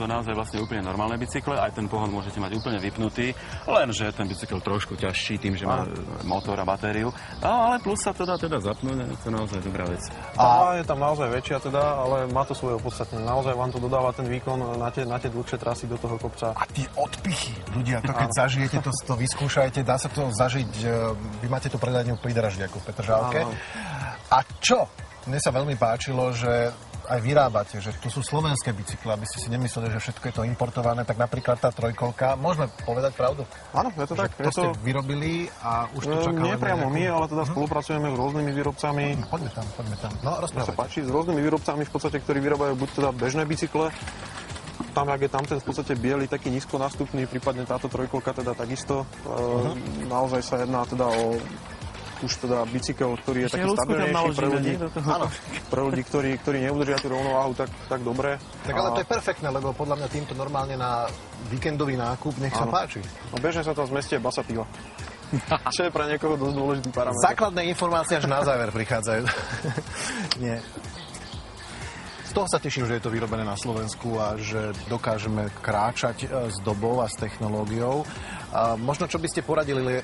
to naozaj vlastne úplne normálne bicykle, aj ten pohon môžete mať úplne vypnutý, lenže ten bicykel trošku ťažší tým, že má motor a batériu. No, ale plus sa to dá teda zapnúť, je to naozaj dobrá vec. A je tam naozaj väčšia teda, ale má to svoje opodstatnenie. Naozaj vám to dodáva ten výkon na tie dlhšie trasy do toho kopca. A tie odpichy, ľudia, to keď zažijete, to vyskúšajte, dá sa to zažiť, vy máte tú predajňu pri Draždiaku v Petržalke. A čo? Mne sa veľmi páčilo, že aj vyrábate, že tu sú slovenské bicykle, aby ste si nemysleli, že všetko je to importované, tak napríklad tá trojkolka, môžeme povedať pravdu? Áno, je to tak. To ste vyrobili a už to čaká. Nie priamo my, ale teda spolupracujeme s rôznymi výrobcami. Poďme tam. No, rozprávajte. Sa páči, s rôznymi výrobcami v podstate, ktorí vyrábajú buď teda bežné bicykle, tam, ak je tam ten v podstate biely, taký nízkonástupný, prípadne táto trojkolka teda takisto. Naozaj sa jedná teda o už teda bicykel, ktorý je taký stabilnejší pre ľudí, ktorí neudržia tú rovnováhu tak dobre. Tak ale to je perfektné, lebo podľa mňa týmto normálne na víkendový nákup, nech sa páči. No bežne sa tam zmestie basa piva. Čo je pre niekoho dosť dôležitý parameter. Základné informácie až na záver prichádzajú. Nie. Z toho sa teším, že je to vyrobené na Slovensku a že dokážeme kráčať s dobou a s technológiou. Možno, čo by ste poradili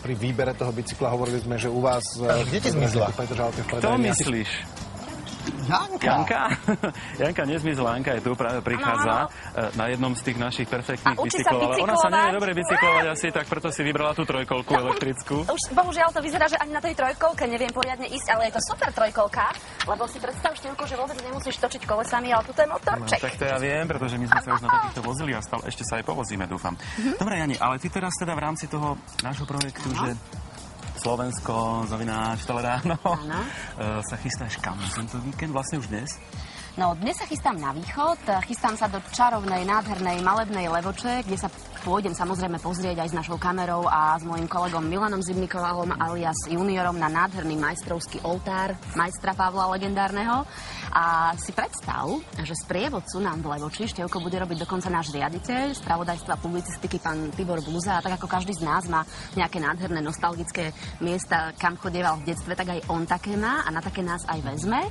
pri výbere toho bicykla, hovorili sme, že u vás... Kde ti zmizla? Kto myslíš? Janka nezmizla, Janka je tu, práve prichádza na jednom z tých našich perfektných bicyklov, ale ona sa nevie dobre bicyklovať asi, tak preto si vybrala tú trojkolku elektrickú. Už bohužiaľ to vyzerá, že ani na tej trojkolke neviem poriadne ísť, ale je to super trojkolka, lebo si predstav, Števko, že vôbec nemusíš točiť kolesami, ale tuto je motorček. No, tak to ja viem, pretože my sme sa už na takýchto vozili a stále ešte sa aj povozíme, dúfam. Dobre, Jani, ale ty teraz teda v rámci toho nášho projektu, že Slovensko, zavináč, Teleráno, sa chystáš kam tento víkend, vlastne už dnes? No, dnes sa chystám na východ, chystám sa do čarovnej, nádhernej, malebnej Levoče, kde sa pôjdem samozrejme pozrieť aj s našou kamerou a s mojím kolegom Milanom Zimnikovalom alias juniorom na nádherný majstrovský oltár majstra Pavla legendárneho. A si predstav, že sprievodcu nám v Levoči, Števko, bude robiť dokonca náš riaditeľ spravodajstva publicistiky pán Tibor Búza. A tak ako každý z nás má nejaké nádherné nostalgické miesta, kam chodieval v detstve, tak aj on také má a na také nás aj vezme.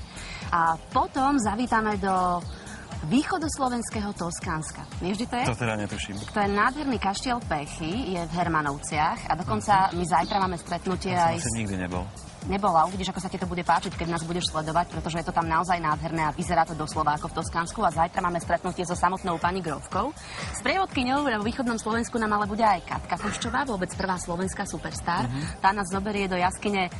A potom zavítame do východoslovenského Toskánska. Vieš, kde to je? To teda netuším. To je nádherný kaštiel Pechy, je v Hermanovciach a dokonca my zajtra máme stretnutie aj... Ja som nikdy nebol. Nebola, uvidíš, ako sa ti to bude páčiť, keď nás budeš sledovať, pretože je to tam naozaj nádherné a vyzerá to doslova ako v Toskánsku. A zajtra máme stretnutie so samotnou pani Grovkou. Sprievodkyňou vo východnom Slovensku nám ale bude aj Katka Puščová, vôbec prvá slovenská superstar. Tá nás zoberie do jaskyne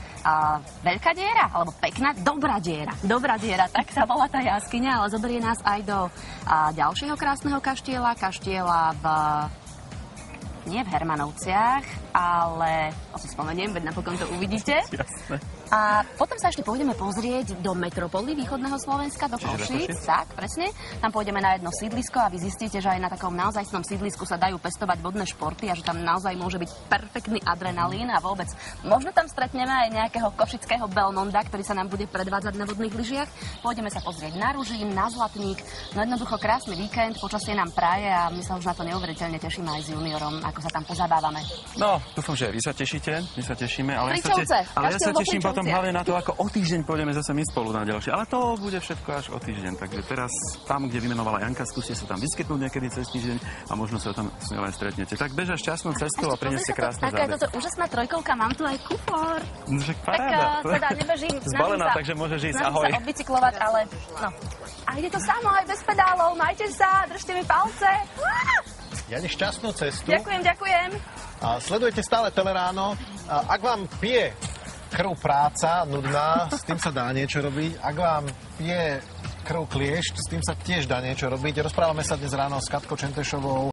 Veľká diera, alebo pekná, Dobrá diera, tak sa volá tá jaskyňa, ale zoberie nás aj do ďalšieho krásneho kaštieľa nie v Hermanovciach, ale si spomeniem, veď napokon to uvidíte. Jasné. A potom sa ešte pôjdeme pozrieť do metropoly východného Slovenska, do Košíc. Tak, presne. Tam pôjdeme na jedno sídlisko a vy zistíte, že aj na takom naozajstnom sídlisku sa dajú pestovať vodné športy a že tam naozaj môže byť perfektný adrenalín a vôbec možno tam stretneme aj nejakého košického Belmonda, ktorý sa nám bude predvádzať na vodných lyžiach. Pôjdeme sa pozrieť na Ružín, na Zlatník. No jednoducho krásny víkend, počasie nám praje a my sa už na to neuveriteľne tešíme aj s juniorom, ako sa tam pozabávame. No, dúfam, že vy sa tešíte, my sa tešíme, ale ja sa teším potom hlavne na to, ako o týždeň pôjdeme zase my spolu na ďalšie. Ale to bude všetko až o týždeň, takže teraz tam, kde vymenovala Janka, skúste sa tam vyskytnúť niekedy cez týždeň a možno sa tam s ňou aj stretnete. Tak beža šťastnú cestu a prineste krásne zábezky. Taká je toto úžasná trojkolka, mám tu aj kufor. No však paráda. Tak teda nebežím, zbalená, takže môžeš ísť, ahoj. Snažím sa odbicyklovať, ale no. A ide to samo aj bez pedálov, majte sa, držte mi palce. Jani, šťastnú cestu. Ďakujem. A sledujete stále Teleráno. Ak vám pije krv práca, nudná, s tým sa dá niečo robiť. Ak vám pije krv kliešť, s tým sa tiež dá niečo robiť. Rozprávame sa dnes ráno s Katkou Čentešovou